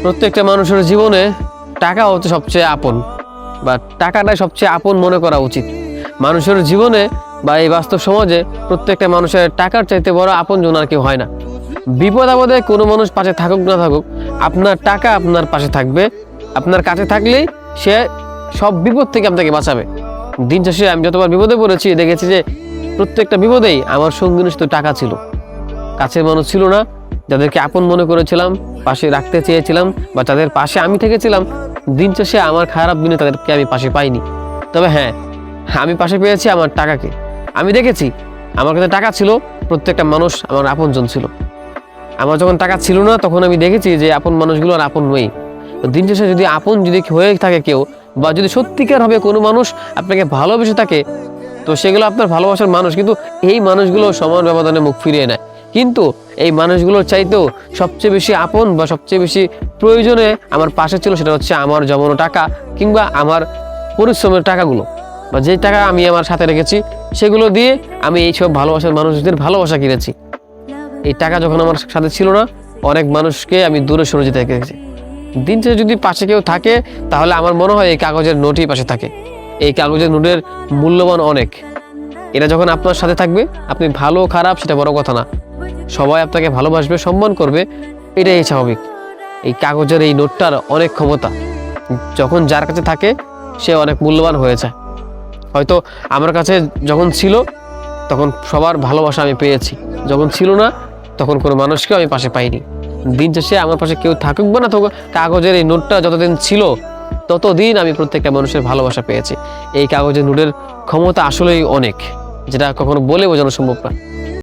প্রত্যেকটা মানুষের জীবনে টাকা হচ্ছে সবচেয়ে আপন, বা টাকাটাই সবচেয়ে আপন মনে করা উচিত। মানুষের জীবনে বা এই বাস্তব সমাজে প্রত্যেকটা মানুষের টাকার চাইতে বড় আপনজন আর কেউ হয় না। বিপদ আপদে কোনো মানুষ পাশে থাকুক না থাকুক, আপনার টাকা আপনার পাশে থাকবে। আপনার কাছে থাকলেই সে সব বিপদ থেকে আপনাকে বাঁচাবে। দিন শেষে আমি যতবার বিপদে পড়েছি দেখেছি যে প্রত্যেকটা বিপদেই আমার সঙ্গিনী শুধু টাকা ছিল, কাছের মানুষ ছিল না। যাদেরকে আপন মনে করেছিলাম, পাশে রাখতে চেয়েছিলাম, বা যাদের পাশে আমি থেকেছিলাম, দিন শেষে আমার খারাপ দিনে তাদেরকে আমি পাশে পাইনি। তবে হ্যাঁ, আমি পাশে পেয়েছি আমার টাকাকে। আমি দেখেছি আমার কাছে টাকা ছিল, প্রত্যেকটা মানুষ আমার আপনজন ছিল। আমার যখন টাকা ছিল না তখন আমি দেখেছি যে আপন মানুষগুলো আর আপন নয়। তো দিন শেষে যদি আপন যদি হয়ে থাকে কেউ, বা যদি সত্যিকার হবে কোনো মানুষ আপনাকে ভালোবেসে থাকে, তো সেগুলো আপনার ভালোবাসার মানুষ, কিন্তু এই মানুষগুলো সমান ব্যবধানে মুখ ফিরিয়ে নেয়। কিন্তু এই মানুষগুলোর চাইতেও সবচেয়ে বেশি আপন বা সবচেয়ে বেশি প্রয়োজনে আমার পাশে ছিল, সেটা হচ্ছে আমার জমানো টাকা, কিংবা আমার পরিশ্রমের টাকাগুলো, বা যে টাকা আমি আমার সাথে রেখেছি সেগুলো দিয়ে আমি এইসব ভালোবাসার মানুষদের ভালোবাসা কিনেছি। এই টাকা যখন আমার সাথে ছিল না, অনেক মানুষকে আমি দূরে সরে যেতে দেখেছি। দিন শেষে যদি পাশে কেউ থাকে, তাহলে আমার মনে হয় এই কাগজের নোটই পাশে থাকে। এই কাগজের নোটের মূল্যবান অনেক। এটা যখন আপনার সাথে থাকবে, আপনি ভালো খারাপ সেটা বড় কথা না, সবাই আপনাকে ভালোবাসবে, সম্মান করবে, এটাই স্বাভাবিক। এই কাগজের এই নোটটার অনেক ক্ষমতা। যখন যার কাছে থাকে সে অনেক মূল্যবান হয়ে যায়। হয়তো আমার কাছে যখন ছিল তখন সবার ভালোবাসা আমি পেয়েছি, যখন ছিল না তখন কোনো মানুষকেও আমি পাশে পাইনি। দিন শেষে আমার পাশে কেউ থাকুক বা না থাকুক, কাগজের এই নোটটা যতদিন ছিল ততদিন আমি প্রত্যেকটা মানুষের ভালোবাসা পেয়েছি। এই কাগজের নোটের ক্ষমতা আসলেই অনেক, যেটা কখনো বলে বোঝানো সম্ভব না।